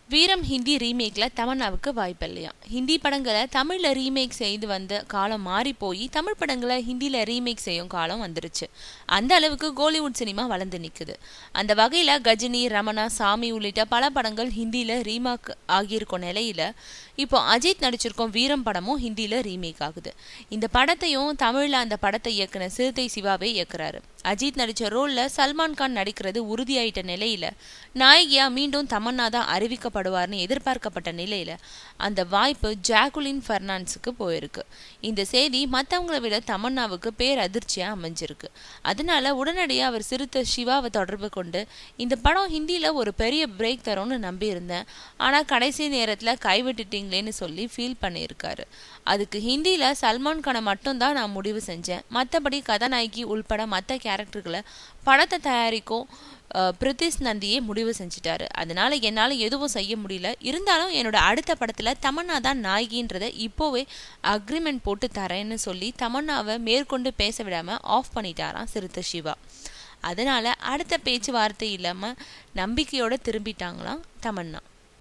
வீரம் ஹிந்தி ரீமேக்ல தமன்னாவுக்கு வாய்ப்பு இல்லையா? ஹிந்தி படங்களை தமிழ்ல ரீமேக் செய்து வந்த காலம் மாறி போய் தமிழ் படங்களை ஹிந்தியில ரீமேக் செய்யும் காலம் வந்துருச்சு. அந்த அளவுக்கு கோலிவுட் சினிமா வளர்ந்து நிக்குது. அந்த வகையில கஜினி, ரமணா, சாமி உள்ளிட்ட பல படங்கள் ஹிந்தியில ரீமேக் ஆகியிருக்கும் நிலையில இப்போ அஜித் நடிச்சிருக்கும் வீரம் படமும் ஹிந்தியில ரீமேக் ஆகுது. இந்த படத்தையும் தமிழ்ல அந்த படத்தை இயக்குன சிறுத்தை சிவாவே இயக்குறாரு. அஜித் நடிச்ச ரோல்ல சல்மான் கான் நடிக்கிறது உறுதியாயிட்ட நிலையில நாயகியா மீண்டும் தமன்னா தான் அறிவிக்கப்படுவார்னு எதிர்பார்க்கப்பட்ட நிலையில அந்த வாய்ப்பு ஜாக்குலின் பெர்னாண்டஸுக்கு போயிருக்கு. இந்த செய்தி மற்றவங்களை விட தமன்னாவுக்கு பேர் அதிர்ச்சியா அமைஞ்சிருக்கு. அதனால உடனடியாக அவர் சிறுத்தை சிவாவை தொடர்பு கொண்டு இந்த படம் ஹிந்தியில ஒரு பெரிய பிரேக் தரும்னு நம்பி இருந்தேன், ஆனா கடைசி நேரத்துல கைவிட்டுட்டீங்களேன்னு சொல்லி ஃபீல் பண்ணியிருக்காரு. அதுக்கு ஹிந்தியில சல்மான் கானை மட்டும்தான் நான் முடிவு செஞ்சேன், மற்றபடி கதாநாயகி உள்பட மற்ற கேரக்டர்களை படத்தை தயாரிக்கும் பிரித்திஷ் நந்தியே முடிவு செஞ்சிட்டாரு. அதனால என்னால் எதுவும் செய்ய முடியல. இருந்தாலும் என்னோட அடுத்த படத்துல தமன்னா தான் நாயகின்றதை இப்போவே அக்ரிமெண்ட் போட்டு தரேன்னு சொல்லி தமன்னாவை மேற்கொண்டு பேச விடாம ஆஃப் பண்ணிட்டாராம் சிறுத்தை சிவா. அதனால அடுத்த பேச்சுவார்த்தை இல்லாம நம்பிக்கையோட திரும்பிட்டாங்களாம் தமன்னா.